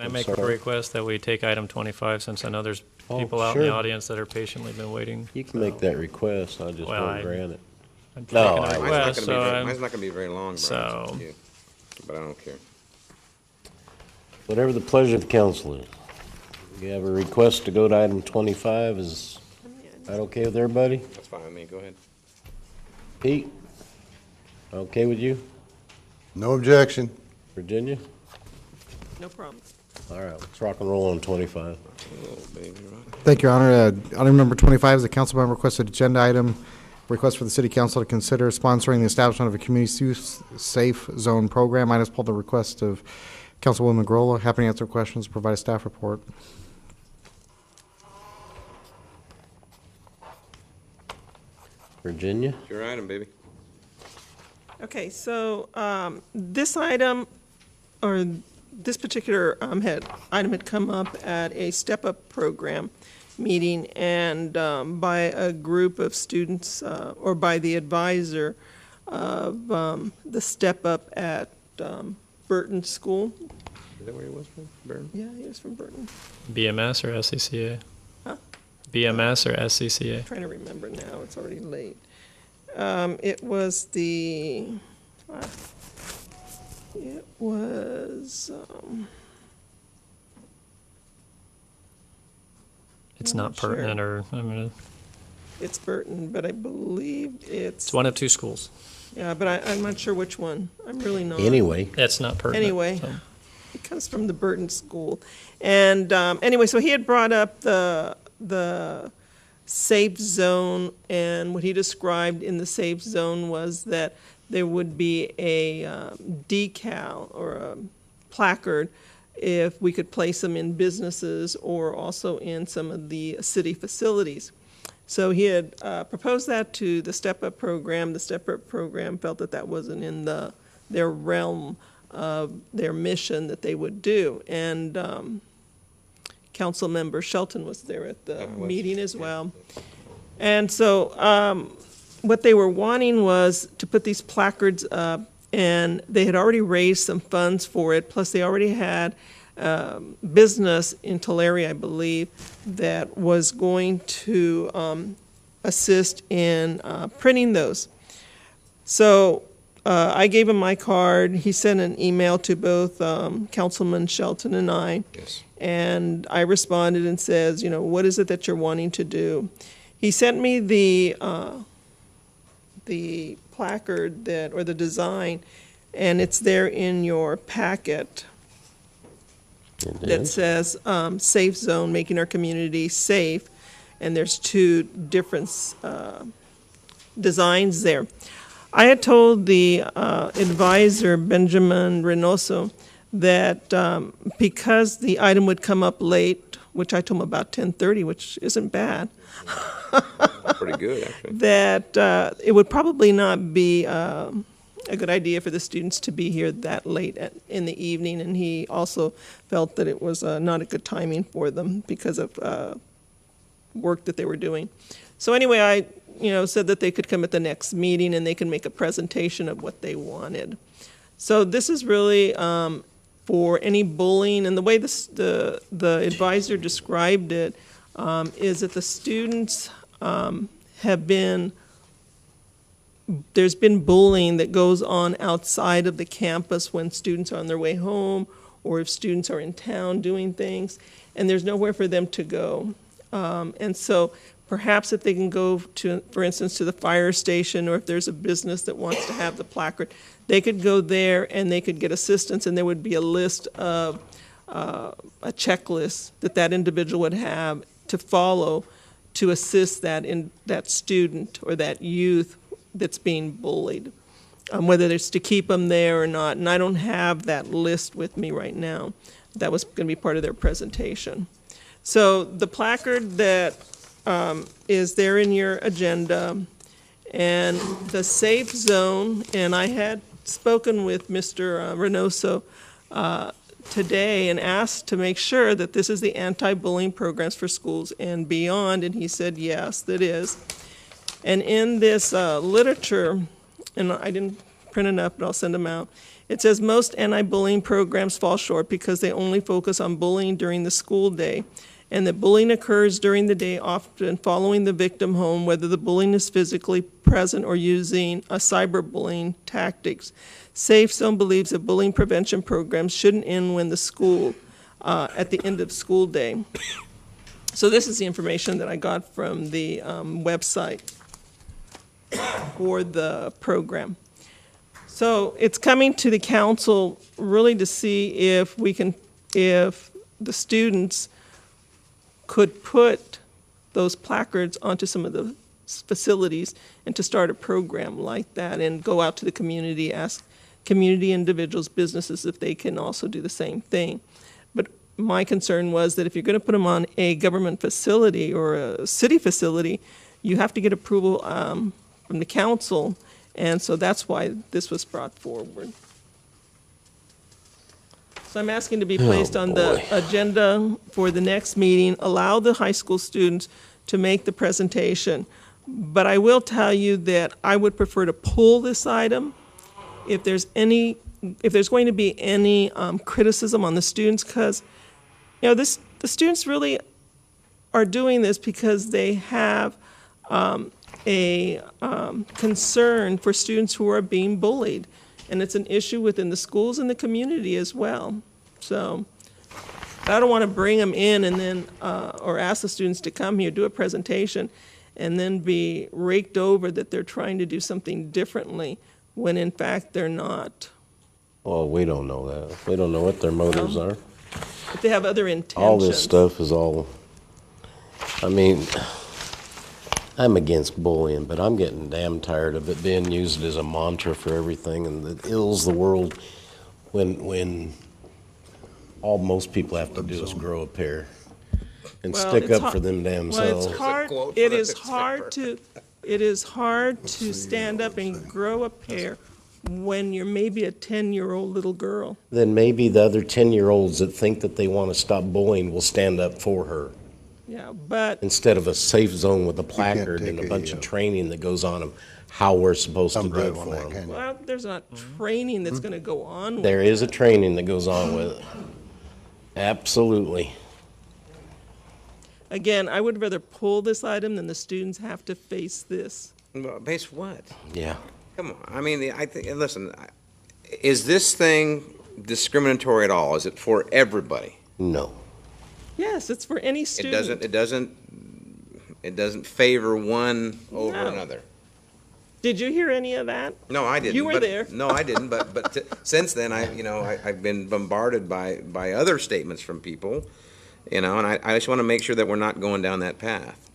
I make a request that we take item 25, since I know there's people out in the audience that are patiently been waiting. You can make that request, I just won't grant it. I'm No, taking a I- request, Mine's not gonna be very long, Brian, so- it's up to you. But I don't care. Whatever the pleasure of the council is. You have a request to go to item 25, is that okay with everybody? That's fine with me, go ahead. Pete? Okay with you? No objection. Virginia? No problem. All right, let's rock and roll on 25. Oh, baby, right. Thank you, Your Honor. Item number 25 is a council member requested agenda item, request for the city council to consider sponsoring the establishment of a community use safe zone program. I just pulled the request of Councilwoman Grola. Happy to answer questions, provide a staff report. Virginia? It's your item, baby. Okay, so this item, or this particular item had come up at a Step Up program meeting, and by a group of students, or by the advisor of the Step Up at Burton School. Is that where he was from, Burton? Yeah, he was from Burton. BMS or SCCA? Huh? BMS or SCCA? Trying to remember now, it's already late. It was the, it was, It's I'm not not sure. pertinent, or, I mean, it's Burton, but I believe it's one of two schools. yeah, but I'm not sure which one. I'm really not. Anyway, It's not pertinent. Anyway, so. it comes from the Burton School. And anyway, so he had brought up the safe zone, and what he described in the safe zone was that there would be a decal or a placard if we could place them in businesses or also in some of the city facilities. So he had proposed that to the Step Up program. The Step Up program felt that that wasn't in their realm of their mission that they would do. And Council Member Shelton was there at the meeting as well. And so what they were wanting was to put these placards up, and they had already raised some funds for it, plus they already had business in Tulare, I believe, that was going to assist in printing those. So I gave him my card. He sent an email to both Councilman Shelton and I. Yes. And I responded and says, you know, what is it that you're wanting to do? He sent me the placard that, or the design, and it's there in your packet that says safe zone, making our community safe, and there's two different designs there. I had told the advisor, Benjamin Reynoso, that because the item would come up late, which I told him about 10:30, which isn't bad, Pretty good, actually. that it would probably not be a good idea for the students to be here that late in the evening, and he also felt that it was not a good timing for them because of work that they were doing. So anyway, I said that they could come at the next meeting and they can make a presentation of what they wanted. So this is really for any bullying, and the way the advisor described it is that the students have been, there's been bullying that goes on outside of the campus when students are on their way home or if students are in town doing things, and there's nowhere for them to go. And so perhaps if they can go to, for instance, to the fire station, or if there's a business that wants to have the placard, they could go there and they could get assistance, and there would be a list of, a checklist that individual would have to follow to assist that student or that youth that's being bullied, whether it's to keep them there or not. And I don't have that list with me right now. That was going to be part of their presentation. So the placard that is there in your agenda, and the safe zone, and I had spoken with Mr. Reynoso today and asked to make sure that this is the anti-bullying programs for schools and beyond, and he said yes, that is. And in this literature, and I didn't printed up, but I'll send them out. It says most anti-bullying programs fall short because they only focus on bullying during the school day, and that bullying occurs during the day, often following the victim home, whether the bullying is physically present or using a cyberbullying tactics. Safe Zone believes that bullying prevention programs shouldn't end when the school, at the end of school day. So this is the information that I got from the website for the program. So it's coming to the council really to see if if the students could put those placards onto some of the facilities and to start a program like that and go out to the community, ask community individuals, businesses if they can also do the same thing. But my concern was that if you're going to put them on a government facility or a city facility, you have to get approval from the council, and so that's why this was brought forward. So I'm asking to be placed on the agenda for the next meeting, allow the high school students to make the presentation. But I will tell you that I would prefer to pull this item if there's going to be any criticism on the students, because, you know, the students really are doing this because they have a concern for students who are being bullied. And it's an issue within the schools and the community as well. So I don't want to bring them in and then, or ask the students to come here, do a presentation, and then be raked over that they're trying to do something differently when in fact they're not. Well, we don't know that. We don't know what their motives are. If they have other intentions. All this stuff is all, I mean, I'm against bullying, but I'm getting damn tired of it being used as a mantra for everything, and it ills the world when all most people have to do is grow a pair and Well, stick it's up for them damn Well, selves. it's hard, quote it from is the hard to stand up and grow a pair when you're maybe a 10-year-old little girl. Then maybe the other 10-year-olds that think that they want to stop bullying will stand up for her, Yeah, but, instead of a safe zone with a placard and a take bunch a, of training that goes on them, how we're supposed to do Thumb it drive on for that, them. can you? well, there's not training that's going to go on with There is a training that goes on with it. Absolutely. Again, I would rather pull this item than the students have to face this. Well, base what? Yeah. Come on. I mean, I think, and listen, is this thing discriminatory at all? Is it for everybody? No. Yes, it's for any It student. doesn't favor one over No. another. Did you hear any of that? No, I didn't. You were but- there. No, I didn't, but since then, I've been bombarded by other statements from people, and I just want to make sure that we're not going down that path.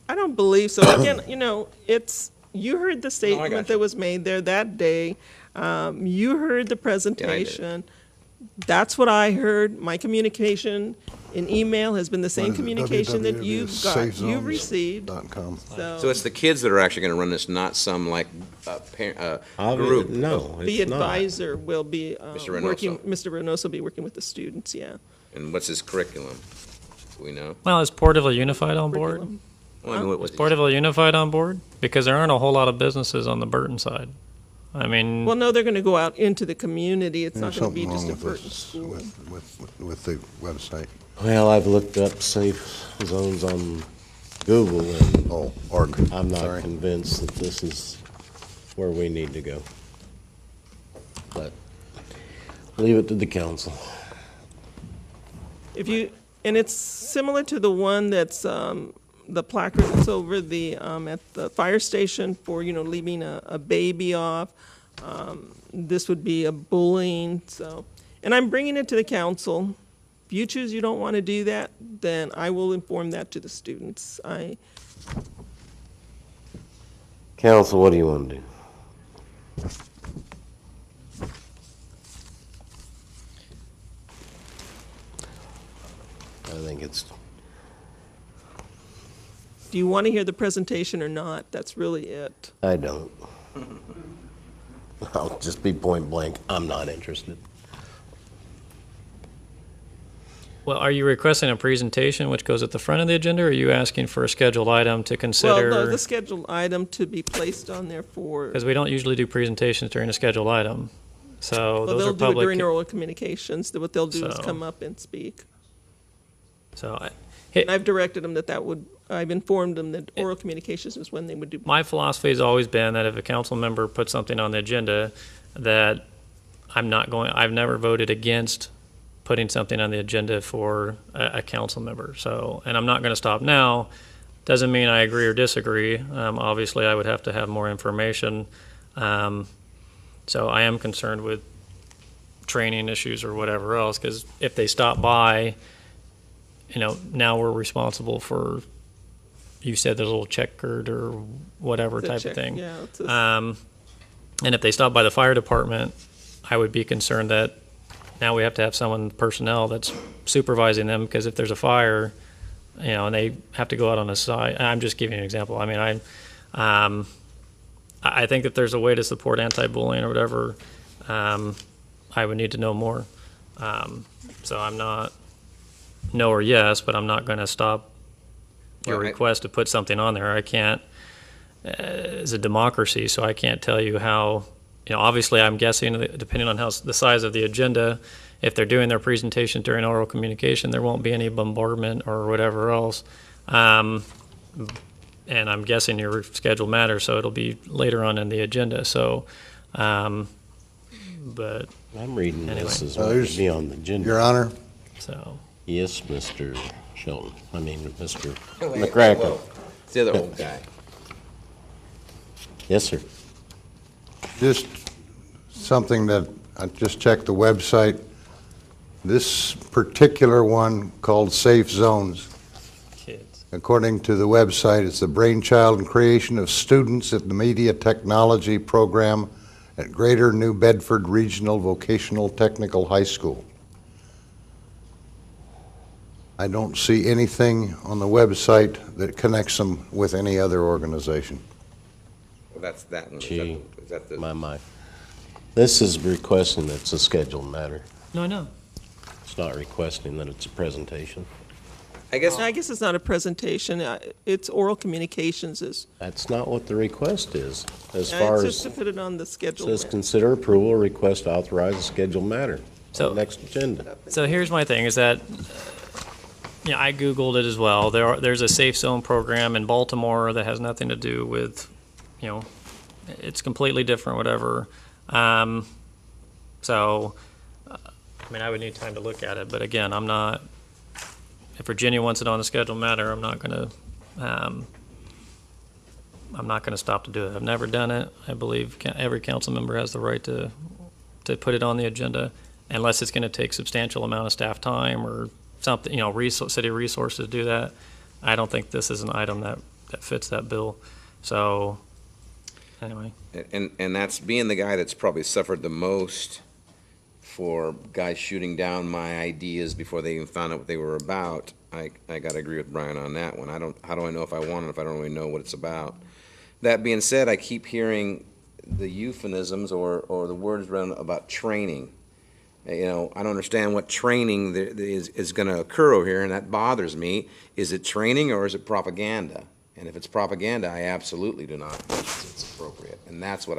I don't believe so. Again, you heard the statement you. that was made there that day. You heard the presentation. That's what I heard. My communication in email has been the same communication that you've got, you've received. www.safezones.com. So it's the kids that are actually going to run this, not some like group. No, The it's not. advisor will be Mr. working, Reynoso. Mr. Reynoso will be working with the students, yeah. And what's his curriculum? Do we know? Well, is Porterville Unified on board? Curriculum. Well, I mean, Is Porterville Unified on board? Because there aren't a whole lot of businesses on the Burton side. I mean, Well, no, they're going to go out into the community. It's There's not going to be something just wrong a with Burton this, school. with the website. Well, I've looked up safe zones on Google, and Oh, org, I'm not sorry. convinced that this is where we need to go. But leave it to the council. And it's similar to the one that's, the placard that's over the, at the fire station for, leaving a baby off. This would be a bullying, so. And I'm bringing it to the council. If you choose you don't want to do that, then I will inform that to the students. Council, what do you want to do? I think it's, Do you want to hear the presentation or not? That's really it. I don't. I'll just be point blank, I'm not interested. Well, are you requesting a presentation which goes at the front of the agenda, or are you asking for a scheduled item to consider? Well, no, the scheduled item to be placed on there for, Because we don't usually do presentations during a scheduled item. So well, those they'll are do it public. during oral communications. What they'll do is So- come up and speak. So And I've directed them I've informed them that oral communications is when they would do. my philosophy has always been that if a council member puts something on the agenda, that I've never voted against putting something on the agenda for a council member. So, and I'm not going to stop now. Doesn't mean I agree or disagree. Obviously, I would have to have more information. So I am concerned with training issues or whatever else, because if they stop by, now we're responsible for, you said there's a little checkered or whatever the type check. of thing. Yeah, it's a- And if they stop by the fire department, I would be concerned that now we have to have someone, personnel, that's supervising them, because if there's a fire, and they have to go out on the side. I'm just giving you an example. I mean, I think if there's a way to support anti-bullying or whatever, I would need to know more. So I'm not no or yes, but I'm not going to stop your Well, request to put something on there. I can't. It's a democracy, so I can't tell you how. Obviously, I'm guessing, depending on the size of the agenda, if they're doing their presentation during oral communication, there won't be any bombardment or whatever else. And I'm guessing your schedule matters, so it'll be later on in the agenda. So, but I'm reading this Anyway. as what would be on the agenda. Your Honor, so Yes, Mr. Shelton, Mr. Wait, McCracken. whoa. It's the other old guy. Yes, sir. just something that, I just checked the website. This particular one called Safe Zones, kids. according to the website, it's the brainchild and creation of students at the Media Technology Program at Greater New Bedford Regional Vocational Technical High School. I don't see anything on the website that connects them with any other organization. Well, that's that one. Gee, Is that the? My. This is requesting that it's a scheduled matter. No, I know. It's not requesting that it's a presentation. I guess, I guess it's not a presentation. It's oral communications is, That's not what the request is. As it's far just as, to put it on the it schedule. says consider approval, or request to authorize a scheduled matter. So- Next agenda. So here's my thing: is that I Googled it as well. There's a safe zone program in Baltimore that has nothing to do with, it's completely different, whatever. So, I would need time to look at it, but again, I'm not. If Virginia wants it on the scheduled matter, I'm not going to stop to do it. I've never done it. I believe every council member has the right to put it on the agenda, unless it's going to take substantial amount of staff time or something, city resources to do that. I don't think this is an item that fits that bill. So, anyway. and that's being the guy that's probably suffered the most for guys shooting down my ideas before they even found out what they were about. I gotta agree with Brian on that one. How do I know if I want it if I don't really know what it's about? That being said, I keep hearing the euphemisms or the words around about training. I don't understand what training there is going to occur over here, and that bothers me. Is it training or is it propaganda? And if it's propaganda, I absolutely do not think it's appropriate, and that's what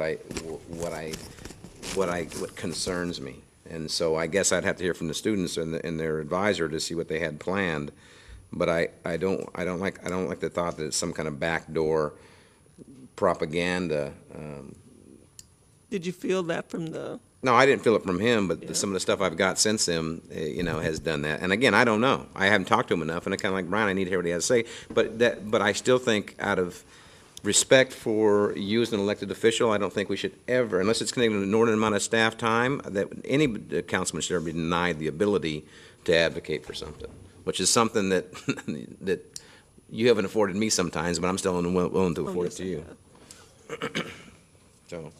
concerns me. And so I guess I'd have to hear from the students and their advisor to see what they had planned. But I don't like the thought that it's some kind of backdoor propaganda. Did you feel that from the? No, I didn't feel it from him, but Yeah. some of the stuff I've got since him, has done that. And again, I don't know. I haven't talked to him enough, and I kind of like Brian. I need to hear what he has to say. But I still think, out of respect for you as an elected official, I don't think we should ever, unless it's connected to an inordinate amount of staff time, that any councilman should ever be denied the ability to advocate for something, which is something that that you haven't afforded me sometimes, but I'm still willing to afford it to you. So.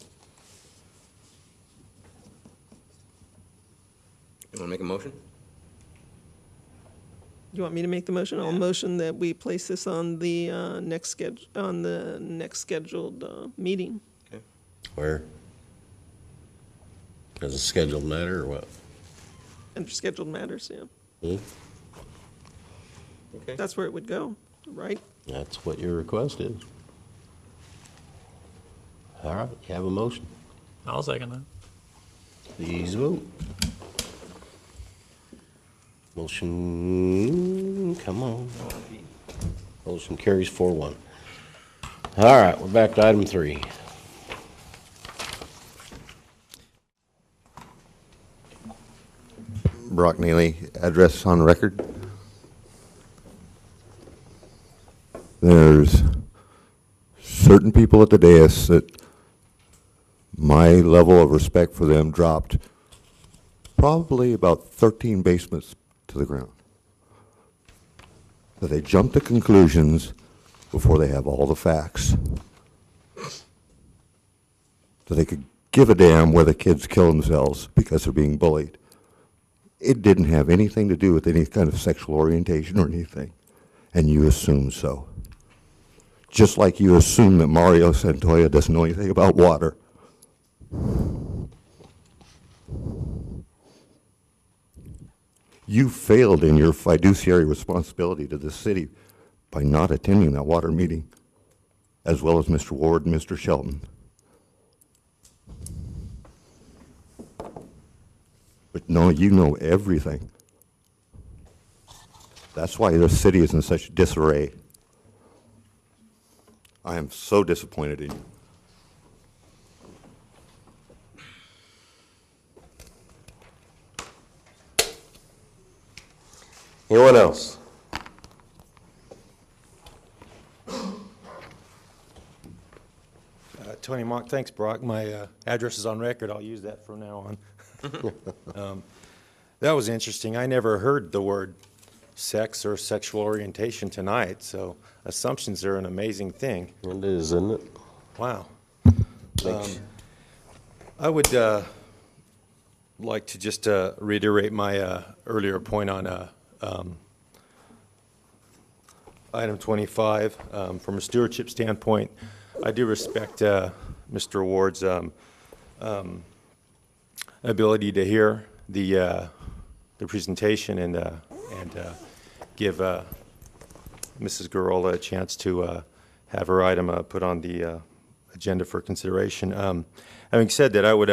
You want to make a motion? You want me to make the motion? I'll motion that we place this on the next scheduled meeting. Where? As a scheduled matter or what? Under scheduled matters, yeah. Okay. that's where it would go, right? That's what your request is. All right, you have a motion. I'll second that. Please vote. Motion, come on. Motion carries 4-1. All right, we're back to item 3. Brock Neely, address on record. There's certain people at the dais that my level of respect for them dropped probably about 13 basements to the ground. That they jump to conclusions before they have all the facts. That they could give a damn whether kids kill themselves because they're being bullied. It didn't have anything to do with any kind of sexual orientation or anything, and you assume so. Just like you assume that Mario Santoya doesn't know anything about water. You failed in your fiduciary responsibility to the city by not attending that water meeting, as well as Mr. Ward and Mr. Shelton. But no, you know everything. That's why the city is in such disarray. I am so disappointed in you. Anyone else? Tony Mock, thanks, Brock. My address is on record. I'll use that from now on. That was interesting. I never heard the word sex or sexual orientation tonight, so assumptions are an amazing thing. It is, isn't it? Wow. I would like to just reiterate my earlier point on item 25. From a stewardship standpoint, I do respect Mr. Ward's ability to hear the presentation and give Mrs. Garola a chance to have her item put on the agenda for consideration. Having said that, I would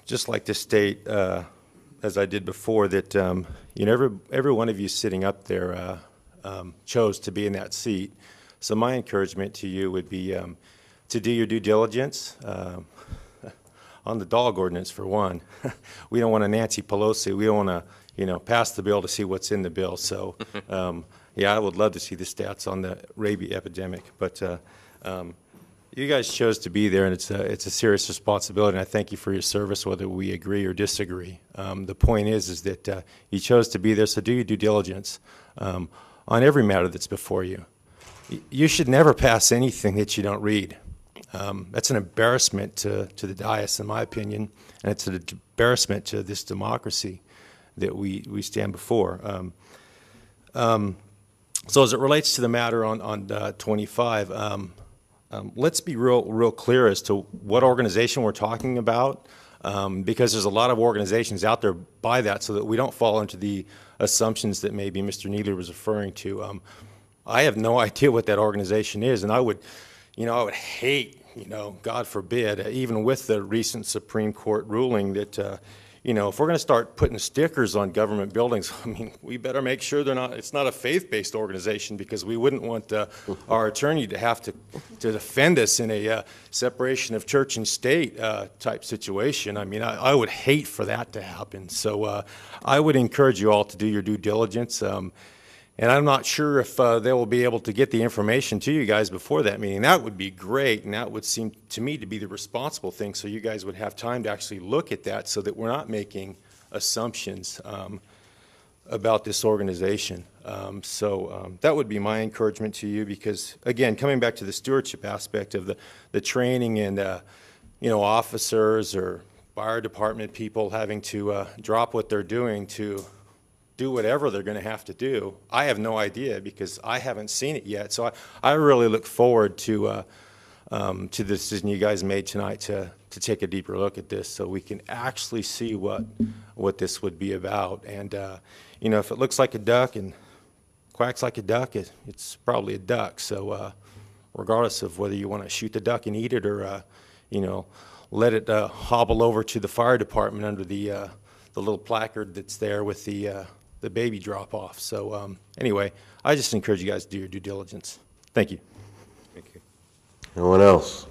just like to state, as I did before, that you know, every one of you sitting up there chose to be in that seat. So my encouragement to you would be to do your due diligence on the dog ordinance, for one. We don't want a Nancy Pelosi. We don't want to, you know, pass the bill to see what's in the bill. So, yeah, I would love to see the stats on the rabies epidemic. But you guys chose to be there, and it's a serious responsibility. And I thank you for your service, whether we agree or disagree. The point is that you chose to be there, so do your due diligence on every matter that's before you. You should never pass anything that you don't read. That's an embarrassment to the dais, in my opinion, and it's an embarrassment to this democracy that we stand before. So as it relates to the matter on 25, let's be real clear as to what organization we're talking about, because there's a lot of organizations out there by that, so that we don't fall into the assumptions that maybe Mr. Neely was referring to. I have no idea what that organization is, and I would hate, God forbid, even with the recent Supreme Court ruling that, if we're going to start putting stickers on government buildings, I mean, we better make sure it's not a faith-based organization, because we wouldn't want our attorney to have to defend us in a separation of church and state type situation. I mean, I would hate for that to happen. So I would encourage you all to do your due diligence. And I'm not sure if they will be able to get the information to you guys before that meeting. That would be great, and that would seem to me to be the responsible thing, so you guys would have time to actually look at that, so that we're not making assumptions about this organization. So that would be my encouragement to you, because, again, coming back to the stewardship aspect of the training and, officers or fire department people having to drop what they're doing to do whatever they're going to have to do. I have no idea, because I haven't seen it yet. So I really look forward to the decision you guys made tonight to take a deeper look at this, so we can actually see what this would be about. And if it looks like a duck and quacks like a duck, it's probably a duck. So regardless of whether you want to shoot the duck and eat it or, you know, let it hobble over to the fire department under the little placard that's there with the baby drop off. So anyway, I just encourage you guys to do your due diligence. Thank you. Thank you. Anyone else?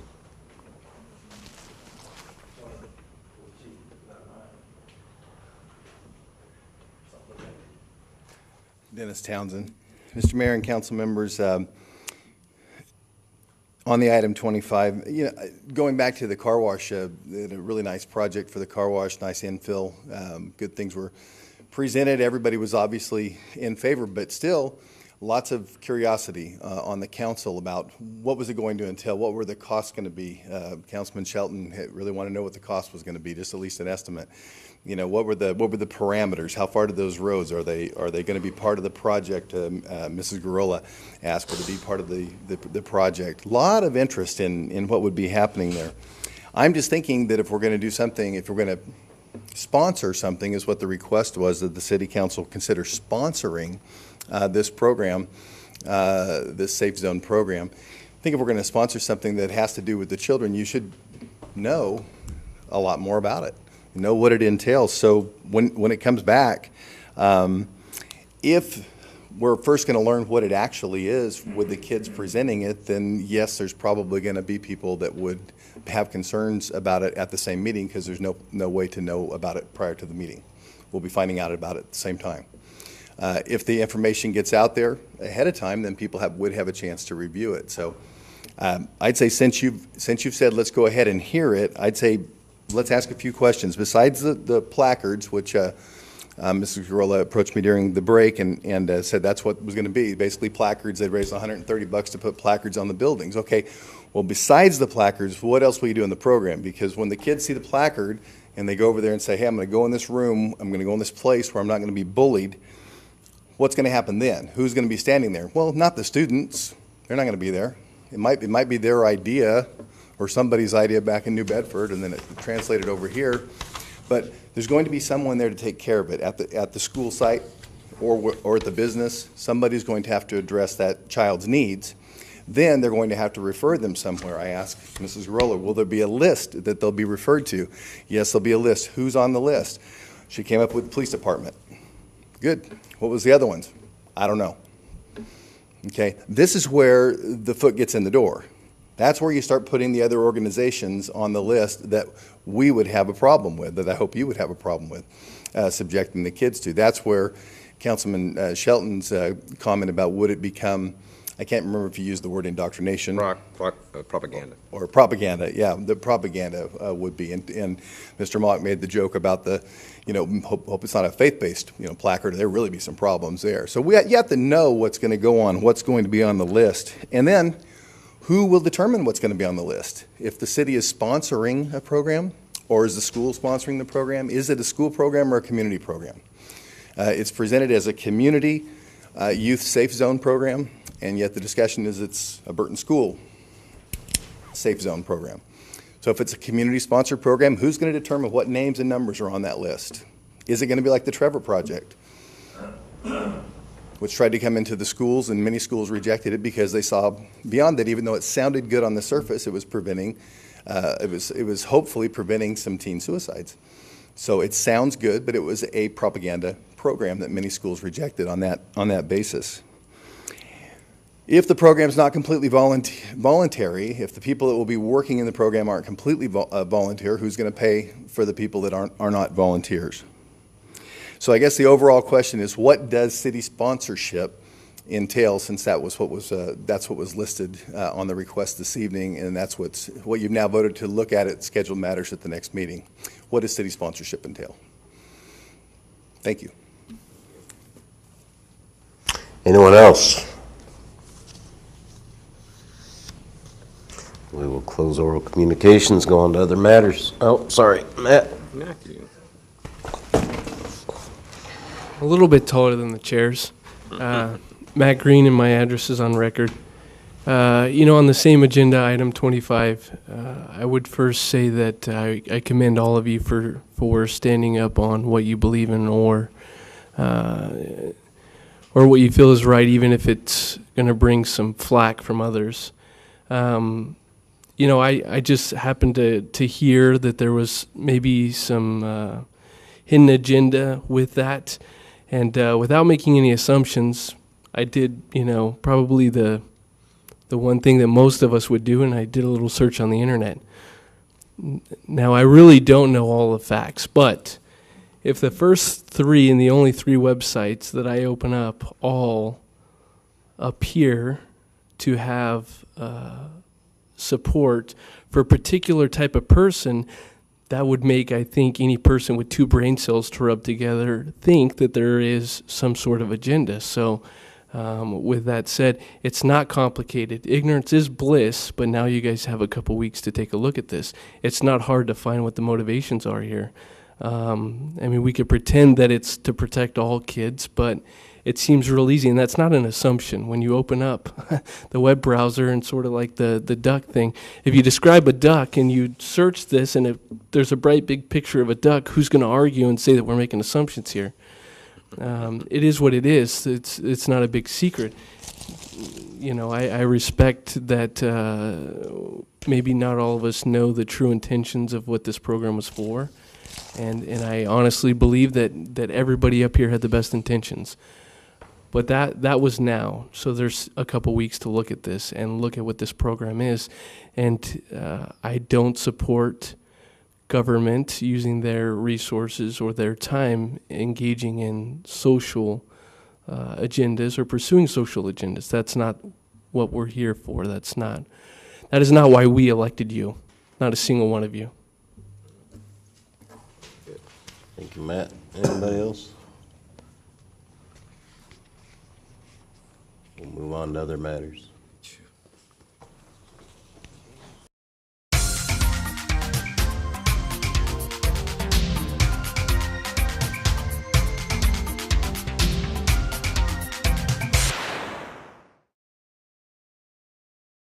Dennis Townsend. Mr. Mayor and council members, on the item 25, you know, going back to the car wash, they had a really nice project for the car wash, nice infill. Good things were presented. Everybody was obviously in favor, but still lots of curiosity on the council about what was it going to entail, what were the costs going to be. Councilman Shelton really wanted to know what the cost was going to be, just at least an estimate. You know, what were the parameters? How far do those roads are they going to be part of the project? Mrs. Garola asked, would it be part of the project? A lot of interest in what would be happening there. I'm just thinking that if we're going to do something, if we're going to sponsor something, is what the request was, that the city council consider sponsoring this program, this Safe Zone program. I think if we're going to sponsor something that has to do with the children, you should know a lot more about it. Know what it entails. So when it comes back, if we're first going to learn what it actually is with the kids presenting it, then yes, there's probably going to be people that would have concerns about it at the same meeting, because there's no way to know about it prior to the meeting. We'll be finding out about it at the same time. If the information gets out there ahead of time, then people would have a chance to review it. So I'd say since you've said let's go ahead and hear it, I'd say let's ask a few questions. Besides the placards, which Mrs. Garola approached me during the break and said that's what was going to be. Basically placards, they'd raise $130 to put placards on the buildings. Okay, well, besides the placards, what else will you do in the program? Because when the kids see the placard and they go over there and say, hey, I'm going to go in this room, I'm going to go in this place where I'm not going to be bullied, what's going to happen then? Who's going to be standing there? Well, not the students. They're not going to be there. It might be their idea or somebody's idea back in New Bedford, and then it translated over here. But there's going to be someone there to take care of it at the school site or at the business. Somebody's going to have to address that child's needs. Then they're going to have to refer them somewhere. I asked Mrs. Garola, will there be a list that they'll be referred to? Yes, there'll be a list. Who's on the list? She came up with the police department. Good. What was the other ones? I don't know. Okay, this is where the foot gets in the door. That's where you start putting the other organizations on the list that we would have a problem with, that I hope you would have a problem with, subjecting the kids to. That's where Councilman Shelton's comment about would it become, I can't remember if you used the word indoctrination. Propaganda. Or propaganda, yeah, the propaganda would be. And Mr. Mock made the joke about the, you know, hope it's not a faith-based, you know, placard. There really be some problems there. So you have to know what's going to go on, what's going to be on the list. And then who will determine what's going to be on the list? If the city is sponsoring a program, or is the school sponsoring the program? Is it a school program or a community program? It's presented as a community youth safe zone program, and yet the discussion is it's a Burton School safe zone program. So if it's a community-sponsored program, who's going to determine what names and numbers are on that list? Is it going to be like the Trevor Project, which tried to come into the schools, and many schools rejected it because they saw beyond that, even though it sounded good on the surface, it was preventing, it was hopefully preventing some teen suicides. So it sounds good, but it was a propaganda program that many schools rejected on that basis. If the program is not completely voluntary, if the people that will be working in the program aren't completely volunteer, who's going to pay for the people that are not volunteers? So I guess the overall question is, what does city sponsorship entail? Since that's what was listed on the request this evening, and that's what you've now voted to look at scheduled matters at the next meeting. What does city sponsorship entail? Thank you. Anyone else? We will close oral communications, go on to other matters. Oh, sorry, Matt. Matthew. A little bit taller than the chairs. Matt Green, and my address is on record. You know, on the same agenda, item 25, I would first say that I commend all of you for standing up on what you believe in, or or what you feel is right, even if it's going to bring some flack from others. You know, I just happened to hear that there was maybe some hidden agenda with that, and without making any assumptions, I did, you know, probably the one thing that most of us would do, and I did a little search on the internet. Now, I really don't know all the facts, but if the first three and the only three websites that I open up all appear to have support for a particular type of person, that would make, I think, any person with two brain cells to rub together think that there is some sort of agenda. So with that said, it's not complicated. Ignorance is bliss, but now you guys have a couple weeks to take a look at this. It's not hard to find what the motivations are here. I mean, we could pretend that it's to protect all kids, but it seems real easy, and that's not an assumption. When you open up the web browser and sort of like the duck thing, if you describe a duck and you search this and if there's a bright big picture of a duck, who's going to argue and say that we're making assumptions here? It is what it is. It's not a big secret. You know, I respect that maybe not all of us know the true intentions of what this program was for, and I honestly believe that everybody up here had the best intentions. But that was now. So there's a couple weeks to look at this and look at what this program is. And I don't support government using their resources or their time engaging in social agendas or pursuing social agendas. That's not what we're here for. That is not why we elected you. Not a single one of you. Thank you, Matt. Anybody else? We'll move on to other matters.